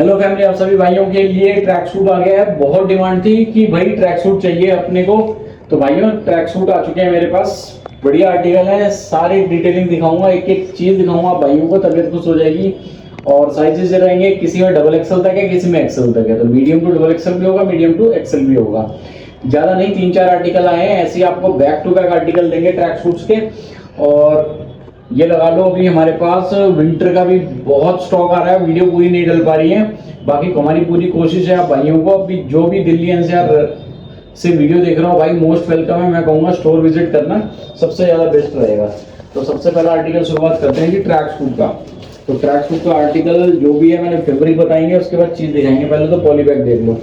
Hello family, आप सभी भाइयों के लिए ट्रैक सूट आ गया है। बहुत डिमांड थी कि भाई ट्रैक सूट चाहिए अपने को, तो भाइयों ट्रैक सूट आ चुके हैं मेरे पास। बढ़िया आर्टिकल है, सारी डिटेलिंग दिखाऊंगा, एक एक चीज दिखाऊंगा भाइयों को, तबीयत खुश हो जाएगी। और साइजेस रहेंगे, किसी में डबल एक्सल तक है, किसी में एक्सल तक है, तो मीडियम टू डबल एक्सल भी होगा, मीडियम टू एक्सल भी होगा। ज्यादा नहीं, 3-4 आर्टिकल आए हैं, ऐसे आपको बैक टू बैक आर्टिकल देंगे ट्रैक सूट्स के। और ये लगा लो, अभी हमारे पास विंटर का भी बहुत स्टॉक आ रहा है, वीडियो पूरी नहीं डल पा रही है। बाकी हमारी पूरी कोशिश है आप भाइयों को, अभी जो भी दिल्ली एनसीआर से वीडियो देख रहा हूँ भाई, मोस्ट वेलकम है। मैं कहूँगा स्टोर विजिट करना सबसे ज्यादा बेस्ट रहेगा। तो सबसे पहला आर्टिकल शुरुआत करते हैं जी ट्रैक सूट का। तो ट्रैक सूट का आर्टिकल जो भी है, मैंने फैब्रिक बताएंगे, उसके बाद चीज दिखाएंगे। पहले तो पॉली बैग देख लो,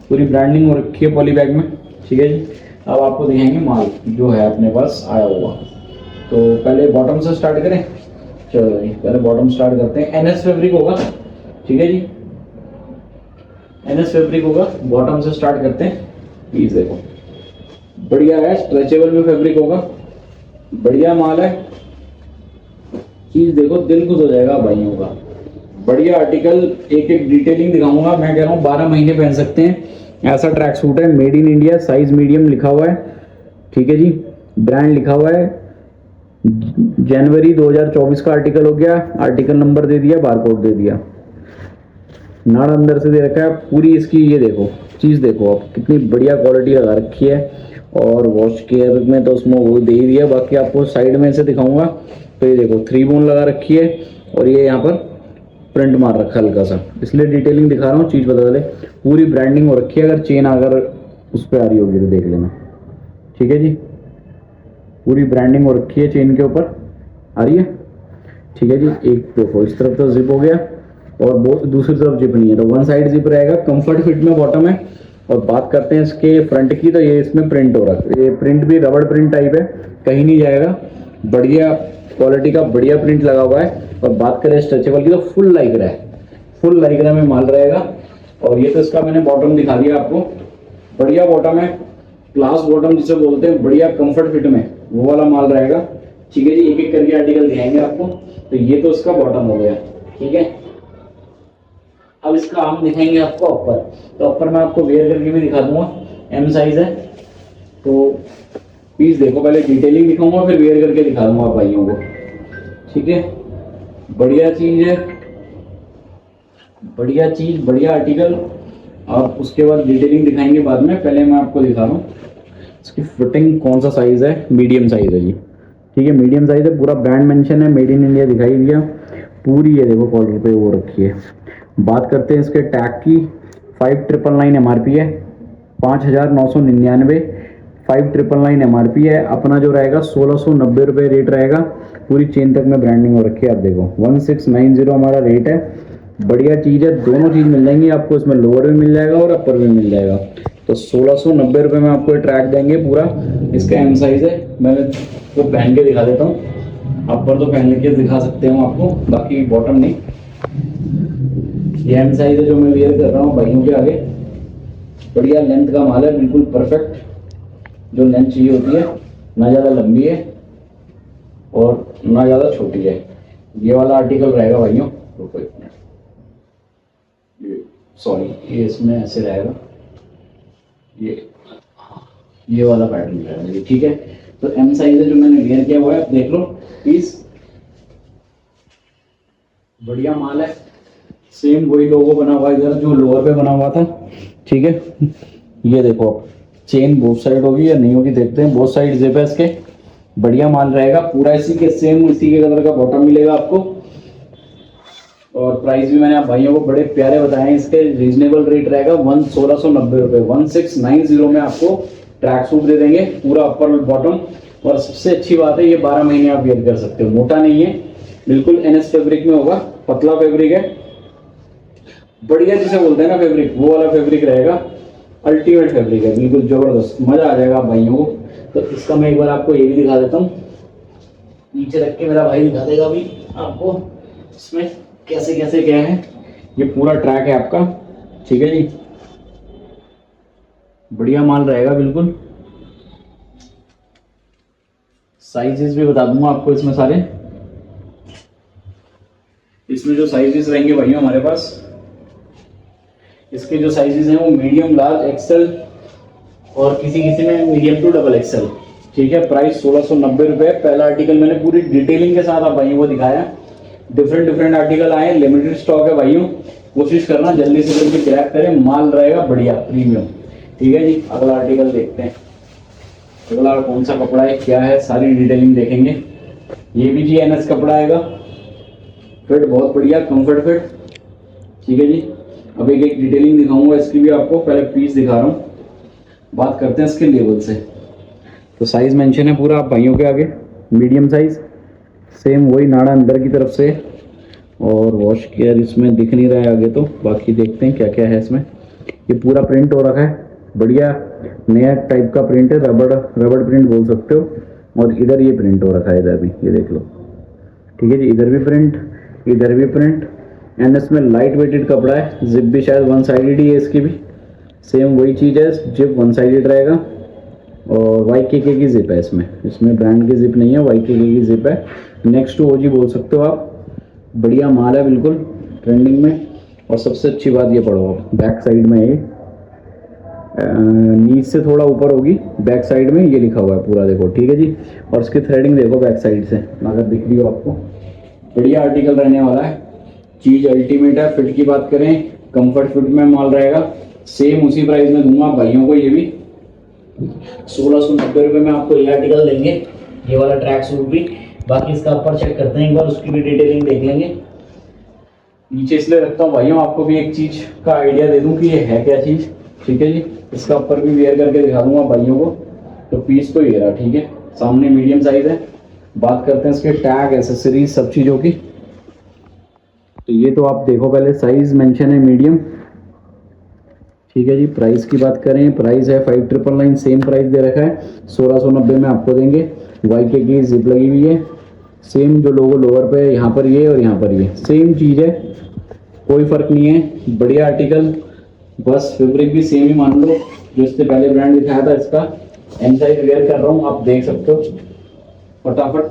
पूरी ब्रांडिंग हो रखी है पॉली बैग में, ठीक है जी। अब आपको दिखाएंगे माल जो है अपने पास आया हुआ। तो पहले बॉटम से स्टार्ट करें, चलो जी पहले बॉटम स्टार्ट करते हैं। एनएस फैब्रिक होगा, ठीक है जी, एनएस फैब्रिक होगा। बॉटम से स्टार्ट करते हैं। पीस देखो बढ़िया है, स्ट्रेचेबल में फैब्रिक होगा, बढ़िया माल है। चीज देखो, दिल खुश हो जाएगा भाइयों का। बढ़िया आर्टिकल, एक एक डिटेलिंग दिखाऊंगा। मैं कह रहा हूँ 12 महीने पहन सकते हैं ऐसा ट्रैक सूट है। Made in India, size medium लिखा हुआ है, ठीक है जी। ब्रांड लिखा हुआ है। जनवरी 2024 का आर्टिकल हो गया। आर्टिकल नंबर दे दिया, बारकोड दे दिया, नाड़ अंदर से दे रखा है पूरी। इसकी ये देखो, चीज देखो आप, कितनी बढ़िया क्वालिटी लगा रखी है। और वॉश केयर में तो उसमें वो दे ही दिया। बाकी आपको साइड में से दिखाऊंगा। तो ये देखो 3 बोन लगा रखी है, और ये यहाँ पर प्रिंट मार रखा है हल्का सा, इसलिए डिटेलिंग दिखा रहा हूँ, चीज बता दे। पूरी ब्रांडिंग हो रखी है। अगर चेन अगर उस पर आ रही होगी तो देख लेना, ठीक है जी। पूरी ब्रांडिंग हो रखी है, चेन के ऊपर आ रही है, ठीक है जी। एक देखो इस तरफ तो जिप हो गया, और दूसरी तरफ जिप नहीं है, तो वन साइड जिप रहेगा। कंफर्ट फिट में बॉटम है। और बात करते हैं इसके फ्रंट की, तो ये इसमें प्रिंट हो रहा है। ये प्रिंट भी रबड़ प्रिंट टाइप है, कहीं नहीं जाएगा। बढ़िया क्वालिटी का बढ़िया प्रिंट लगा हुआ है। और बात करें स्ट्रेचेबल की, तो फुल लाइक्रा है, फुल लाइक्रा में माल रहेगा। और ये तो इसका मैंने बॉटम दिखा दिया आपको, बढ़िया बॉटम है, क्लास बॉटम जिसे बोलते हैं, बढ़िया कंफर्ट फिट में वो वाला माल रहेगा, ठीक है जी। एक एक करके आर्टिकल दिखाएंगे आपको। तो ये तो इसका बॉटम हो गया, ठीक है। अब इसका हम दिखाएंगे आपको अपर। तो अपर मैं आपको वेयर करके भी दिखा दूंगा, एम साइज है। तो पीस देखो, पहले डिटेलिंग दिखाऊंगा, फिर वेयर करके दिखा दूंगा भाइयों को, ठीक है। बढ़िया चीज है, बढ़िया चीज, बढ़िया आर्टिकल। आप उसके बाद डिटेलिंग दिखाएंगे बाद में। पहले मैं आपको दिखा रहा हूँ इसकी फिटिंग, कौन सा साइज है, मीडियम साइज है जी, ठीक है। मीडियम साइज है, पूरा ब्रांड मेंशन है, मेड इन इंडिया दिखाई दिया पूरी। ये देखो कॉलर पे वो रखी है। बात करते हैं इसके टैग की। 5999 एमआरपी है, 5999, 5999 एमआरपी है। अपना जो रहेगा 1690 रुपये रेट रहेगा। पूरी चेन तक में ब्रांडिंग हो रखी है, आप देखो 1690 हमारा रेट है। बढ़िया चीज़ है, दोनों चीज़ मिल जाएंगी आपको इसमें, लोअर भी मिल जाएगा और अपर भी मिल जाएगा। तो 1690 रुपये में आपको ट्रैक देंगे पूरा। इसका एम साइज है, मैं वो पहन के दिखा देता हूँ। अपर तो पहन के दिखा सकते हो आपको, बाकी बॉटम नहीं। ये एम साइज है जो मैं वेयर कर रहा हूँ भाइयों के आगे। बढ़िया लेंथ का माल है, बिल्कुल परफेक्ट, जो लेंथ चाहिए होती है। ना ज़्यादा लंबी है और ना ज़्यादा छोटी है। ये वाला आर्टिकल रहेगा भाइयों, रुको एक मिनट, सॉरी, ये इसमें ऐसे रहेगा, ये वाला पैटर्न रहेगा, ठीक है। तो एम साइज है जो मैंने वेयर किया हुआ है, देख लो पीस, बढ़िया माल है। सेम वही लोगो बना हुआ है इधर जो लोअर पे बना हुआ था, ठीक है। ये देखो चेन बोथ साइड होगी या नहीं होगी देखते हैं। बोथ साइड जिप है इसके, बढ़िया माल रहेगा पूरा। इसी के सेम इसी के कलर का बॉटम मिलेगा आपको। और प्राइस भी मैंने आप भाइयों को बड़े प्यारे बताए हैं इसके, रीजनेबल रेट रहेगा 1690 रुपये। 1690 में आपको ट्रैक सूट दे देंगे, पूरा अपर बॉटम। और सबसे अच्छी बात है, ये 12 महीने आप वेयर कर सकते हो, मोटा नहीं है, बिल्कुल एनएस फैब्रिक में होगा, पतला फैब्रिक है, बढ़िया जिसे बोलते हैं ना फैब्रिक, वो वाला फैब्रिक रहेगा। अल्टीमेट फैब्रिक है, बिल्कुल जबरदस्त, मजा आ जाएगा आप भाइयों को। तो इसका मैं एक बार आपको ये भी दिखा देता हूँ, नीचे रख के मेरा भाई दिखा देगा अभी आपको इसमें कैसे कैसे क्या है। ये पूरा ट्रैक है आपका, ठीक है जी, बढ़िया माल रहेगा बिल्कुल। साइजेस भी बता दूंगा आपको इसमें सारे। इसमें जो साइजेस रहेंगे भाइयों हमारे पास, इसके जो साइजेस हैं वो मीडियम, लार्ज, एक्सेल और किसी किसी में मीडियम टू डबल एक्सेल। ठीक है, प्राइस 1690 रुपये। पहला आर्टिकल मैंने पूरी डिटेलिंग के साथ आप भाइयों को दिखाया। डिफरेंट आर्टिकल आए, लिमिटेड स्टॉक है भाइयों, कोशिश करना जल्दी से जल्दी क्रैक करें, माल रहेगा बढ़िया प्रीमियम। ठीक है जी, अगला आर्टिकल देखते हैं। अगला कौन सा कपड़ा है, क्या है, सारी डिटेलिंग देखेंगे। ये भी जी एनएस कपड़ा आएगा, फिट बहुत बढ़िया, कंफर्ट फिट। ठीक है जी, अब एक एक डिटेलिंग दिखाऊंगा इसकी भी आपको। पहले पीस दिखा रहा हूँ, बात करते हैं इसके लेवल से। तो साइज मेंशन है पूरा आप भाइयों के आगे, मीडियम साइज, सेम वही नाड़ा अंदर की तरफ से, और वॉश केयर इसमें दिख नहीं रहा है आगे, तो बाकी देखते हैं क्या क्या है इसमें। ये पूरा प्रिंट हो रखा है, बढ़िया नया टाइप का प्रिंट है, रबड़ प्रिंट बोल सकते हो। और इधर ये प्रिंट हो रखा है, इधर भी ये देख लो। ठीक है जी, इधर भी प्रिंट, इधर भी प्रिंट। एंड इसमें लाइट वेटेड कपड़ा है, जिप भी शायद वन साइडेड ही है इसकी भी, सेम वही चीज़ है, जिप वन साइडेड रहेगा। और YKK की जिप है इसमें ब्रांड की जिप नहीं है, YKK की जिप है। नेक्स्ट टू OG बोल सकते हो आप, बढ़िया माल है बिल्कुल ट्रेंडिंग में। और सबसे अच्छी बात ये पढ़ो आप, बैक साइड में ये नीच से थोड़ा ऊपर होगी, बैक साइड में ये लिखा हुआ है पूरा, देखो। ठीक है जी, और इसकी थ्रेडिंग देखो बैक साइड से, अगर दिख रही हो आपको। बढ़िया आर्टिकल रहने वाला है, चीज़ अल्टीमेट है। फिट की बात करें, कंफर्ट फिट में माल रहेगा। सेम उसी प्राइस में दूंगा भाइयों को, ये भी 1690 रुपये में आपको ये आर्टिकल देंगे, ये वाला ट्रैक सूट भी। बाकी इसका अपर चेक करते हैं एक बार, उसकी भी डिटेलिंग देख लेंगे। नीचे इसलिए रखता हूँ भाइयों, आपको भी एक चीज़ का आइडिया दे दूँ कि ये है क्या चीज़। ठीक है जी, इसका अपर भी वेयर करके दिखा दूंगा भाइयों को। तो पीस तो ये रहा, ठीक है, सामने मीडियम साइज है। बात करते हैं इसके टैग, एसेसरीज, सब चीज़ों की। तो ये तो आप देखो, पहले साइज मेंशन है मीडियम। ठीक है जी, प्राइस की बात करें, प्राइस है 5999, सेम प्राइस दे रखा है, 1690 में आपको देंगे। YKK की जिप लगी हुई है, सेम जो लोगो लोअर पे यहाँ पर ये और यहाँ पर ये सेम चीज़ है, कोई फर्क नहीं है। बढ़िया आर्टिकल, बस फैब्रिक भी सेम ही मान लो जो इससे पहले ब्रांड दिखाया था। इसका एम साइज वेयर कर रहा हूँ, आप देख सकते हो फटाफट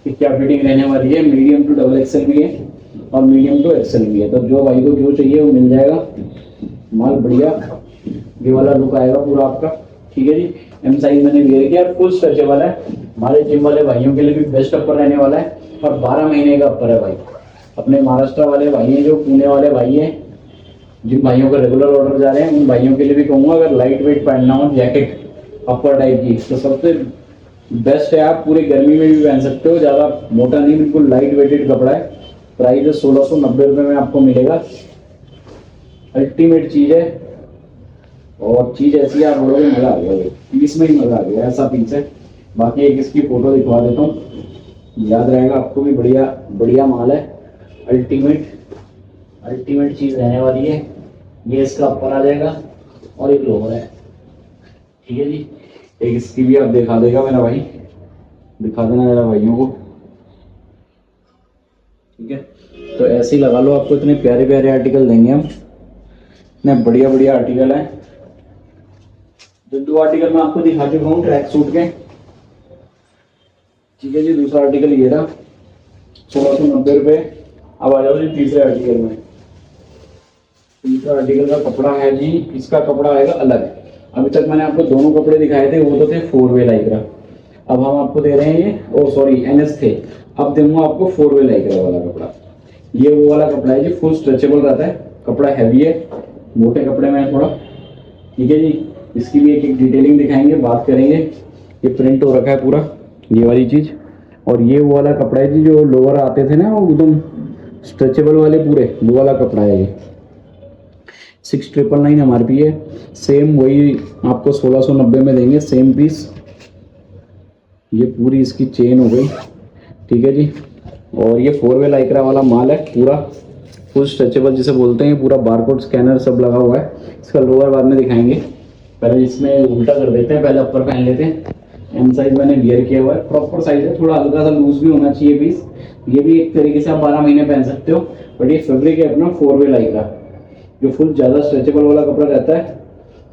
कि क्या फिटिंग रहने वाली है। मीडियम टू डबल एक्सेल भी है और मीडियम टू एक्सेल भी है, तो जो भाई को जो चाहिए वो मिल जाएगा। माल बढ़िया, ये वाला लुक आएगा पूरा आपका। ठीक है जी, एम साइज मैंने वेयर किया, फुल स्ट्रेचेबल है। हमारे जिम वाले भाइयों के लिए भी बेस्ट अपर रहने वाला है, और 12 महीने का अपर है भाई। अपने महाराष्ट्र वाले भाई हैं, जो पुणे वाले भाई हैं, जिन भाइयों का रेगुलर ऑर्डर जा रहे हैं, उन भाइयों के लिए भी कहूँगा, अगर लाइट वेट पहनना हो जैकेट अपर टाइप की, तो सबसे बेस्ट है। आप पूरी गर्मी में भी पहन सकते हो, ज़्यादा मोटा नहीं, बिल्कुल लाइट वेटेड कपड़ा है। प्राइस है 1690 रुपये में आपको मिलेगा। अल्टीमेट चीज़ है, और चीज़ ऐसी है आप बोलोगे मज़ा आ गया, पीस में ही मज़ा आ गया, ऐसा पीस है। बाकी एक इसकी फ़ोटो दिखवा देता हूँ, याद रहेगा आपको भी। बढ़िया बढ़िया माल है, अल्टीमेट चीज़ रहने वाली है। ये इसका अपर आ जाएगा और एक लोअर है। ठीक है जी, एक इसकी भी आप दिखा देगा मेरा भाई, दिखा देना जरा भाइयों को। ठीक है, तो ऐसे ही लगा लो, आपको इतने प्यारे प्यारे आर्टिकल देंगे हम, इतने बढ़िया बढ़िया आर्टिकल है। जो 2 आर्टिकल मैं आपको दिखा चुका हूँ ट्रैक सूट के। ठीक है जी, दूसरा आर्टिकल ये रहा 1690 रुपये। अब आ जाओ जी तीसरे आर्टिकल में। तीसरा आर्टिकल का कपड़ा है जी, इसका कपड़ा आएगा अलग। अभी तक मैंने आपको दोनों कपड़े दिखाए थे, वो तो थे 4 वे लाइक्रा। अब हम आपको दे रहे हैं ये, NS थे। अब दूंगा आपको 4 वे लाइक्रा वाला कपड़ा। ये वो वाला कपड़ा है जी, फुल स्ट्रेचेबल रहता है, कपड़ा हैवी है, मोटे कपड़े में है थोड़ा। ठीक है जी, इसकी भी एक एक डिटेलिंग दिखाएंगे, बात करेंगे। ये प्रिंट हो रखा है पूरा, ये वाली चीज़। और ये वो वाला कपड़ा है जी, जो लोअर आते थे ना वो एकदम स्ट्रेचेबल वाले, पूरे वो वाला कपड़ा है ये। 6999 MRP है, सेम वही आपको 1690 में देंगे, सेम पीस। ये पूरी इसकी चेन हो गई। ठीक है जी, और ये 4 वे लाइक्रा वाला माल है, पूरा फुल स्ट्रेचेबल जिसे बोलते हैं, पूरा बारकोड स्कैनर सब लगा हुआ है। इसका लोअर बाद में दिखाएंगे, पहले इसमें उल्टा कर देते हैं, पहले अपर पहन लेते हैं। एम साइज मैंने वियर किया हुआ है, प्रॉपर साइज है, थोड़ा हल्का सा लूज भी होना चाहिए पीस। ये भी एक तरीके से आप 12 महीने पहन सकते हो, बट ये फैब्रिक है अपना 4 वे लाइक्रा, जो फुल ज़्यादा स्ट्रेचेबल वाला कपड़ा रहता है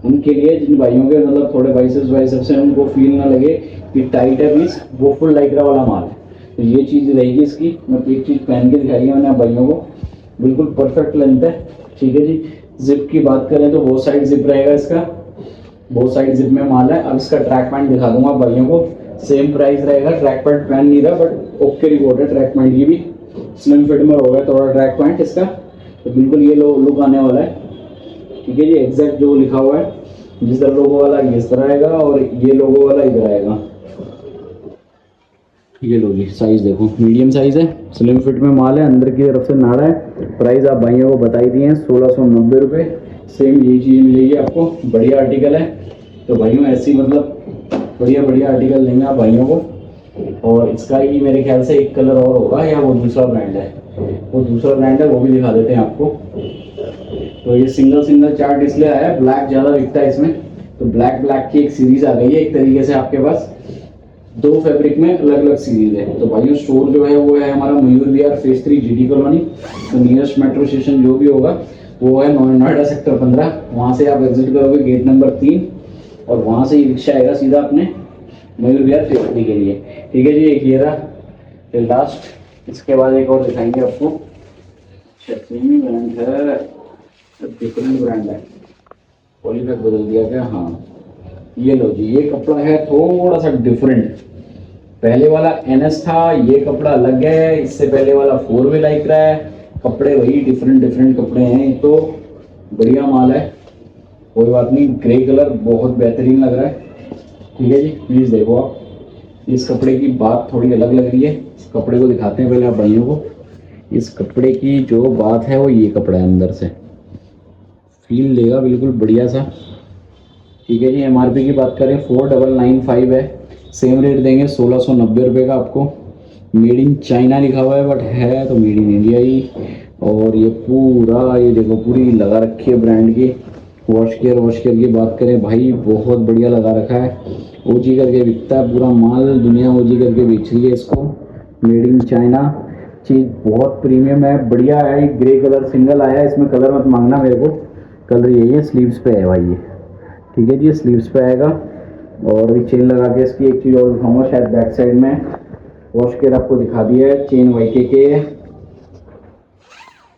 उनके लिए, जिन भाइयों के मतलब थोड़े बाइसेप्स से उनको फील ना लगे कि टाइट है पीस, वो फुल लाइक्रा वाला माल है। तो ये चीज़ रहेगी इसकी। मैं एक चीज़ पहन के दिखाई है मैंने आप भाइयों को, बिल्कुल परफेक्ट लेंथ है। ठीक है जी। जिप की बात करें तो वो साइड जिप रहेगा इसका, वो साइड जिप में माल है। अब इसका ट्रैक पैंट दिखा दूंगा भाइयों को, सेम प्राइस रहेगा। ट्रैक पैंट पहन नहीं रहा बट ओके रिपोर्ट है ट्रैक पैंट की भी, स्लिम फिट में होगा थोड़ा ट्रैक पैंट इसका, तो बिल्कुल ये लुक आने वाला है। ठीक है जी, एग्जैक्ट जो लिखा हुआ है, जिधर लोगो वाला इस तरह आएगा और ये लोगो वाला इधर आएगा। ये लो जी, साइज देखो मीडियम साइज है, स्लिम फिट में माल है, अंदर की तरफ से नाड़ा है। प्राइस आप भाइयों को बताई दिए हैं 1690 रुपये। सेम यही चीज़ मिलेगी आपको, बढ़िया आर्टिकल है। तो भाइयों ऐसी मतलब बढ़िया बढ़िया आर्टिकल लेंगे आप भाइयों को। और इसका ही मेरे ख्याल से एक कलर और होगा या वो दूसरा ब्रांड है, वो दूसरा ब्रांड है, वो भी दिखा देते हैं आपको। तो ये सिंगल चार्ट इसलिए आया है, ब्लैक ज़्यादा बिकता है इसमें, तो ब्लैक की एक सीरीज़ आ गई है एक तरीके से आपके पास, 2 फैब्रिक में अलग अलग सीरीज है। तो भाइयों स्टोर जो है वो है हमारा Mayur Vihar phase 3 GT colony. तो नियरेस्ट मेट्रो स्टेशन जो भी होगा वो है नोएडा सेक्टर 15। वहाँ से आप एग्जिट करोगे गेट नंबर 3 और वहाँ से ही रिक्शा आएगा सीधा अपने मयूर विहार फेज 3 के लिए। ठीक है जी, एक ये रहा फिर लास्ट। इसके बाद एक और दिखाएंगे आपको, सेमी ब्रांड है, डिफरेंट ब्रांड है, पॉलीबैग बदल दिया क्या? हाँ ये लो जी, ये कपड़ा है थोड़ा सा डिफरेंट। पहले वाला NS था, ये कपड़ा अलग है, इससे पहले वाला 4 वे लाइक रहा है, कपड़े वही डिफरेंट कपड़े हैं। तो बढ़िया माल है, कोई बात नहीं। ग्रे कलर बहुत बेहतरीन लग रहा है। ठीक है जी, प्लीज़ देखो आप, इस कपड़े की बात थोड़ी अलग लग रही है। इस कपड़े को दिखाते हैं पहले आप भाइयों को। इस कपड़े की जो बात है वो ये कपड़ा है, अंदर से फील देगा बिल्कुल बढ़िया सा। ठीक है जी, MRP की बात करें 4995 है, सेम रेट देंगे 1690 रुपये का आपको। मेड इन चाइना लिखा हुआ है बट है तो मेड इन इंडिया ही। और ये पूरा ये देखो पूरी लगा रखी है ब्रांड की। वॉश केयर की बात करें भाई, बहुत बढ़िया लगा रखा है, OG करके बिकता है पूरा माल, दुनिया OG करके बेच रही है इसको। मेड इन चाइना, चीज़ बहुत प्रीमियम है, बढ़िया है। ग्रे कलर सिंगल आया है, इसमें कलर मत मांगना मेरे को, कलर यही है, स्लीव्स पे है भाई ये। ठीक है जी, स्लीव्स पे आएगा। और अभी चेन लगा के इसकी एक चीज़ और दिखाऊंगा, शायद बैक साइड में वॉश केयर आपको दिखा दिया है, चेन YK के है।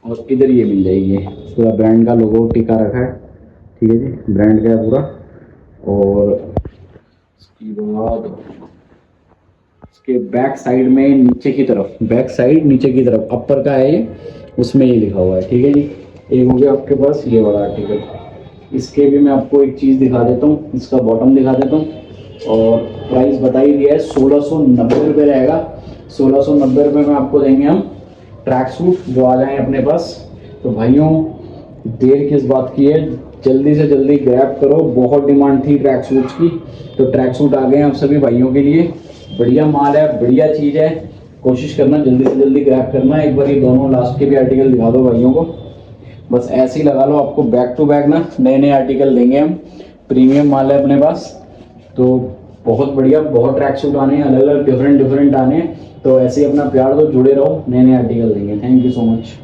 और इधर ये मिल जाएगी, पूरा ब्रांड का लोगो टिका रखा है। ठीक है जी, ब्रांड का है पूरा। और इसकी बाद इसके बैक साइड में नीचे की तरफ, बैक साइड नीचे की तरफ अपर का है ये, उसमें ये लिखा हुआ है। ठीक है जी, एक हो गया आपके पास ये वाला आर्टिकल। इसके भी मैं आपको एक चीज़ दिखा देता हूँ, इसका बॉटम दिखा देता हूँ। और प्राइस बता ही दिया है, 1690 रुपये रहेगा। 1690 रुपये में आपको देंगे हम ट्रैक सूट जो आ जाए अपने पास। तो भाइयों देर किस बात की है, जल्दी से जल्दी ग्रैब करो, बहुत डिमांड थी ट्रैक सूट्स की। तो ट्रैक सूट आ गए हैं आप सभी भाइयों के लिए, बढ़िया माल है, बढ़िया चीज़ है। कोशिश करना जल्दी से जल्दी ग्रैब करना। एक बार ये दोनों लास्ट के भी आर्टिकल दिखा दो भाइयों को, बस ऐसे ही लगा लो। आपको बैक टू बैक ना नए आर्टिकल देंगे हम, प्रीमियम माल है अपने पास। तो बहुत बढ़िया, बहुत ट्रैक सूट आने हैं, अलग अलग डिफरेंट आने हैं। तो ऐसे ही अपना प्यार दो, जुड़े रहो, नए आर्टिकल देंगे। Thank you so much.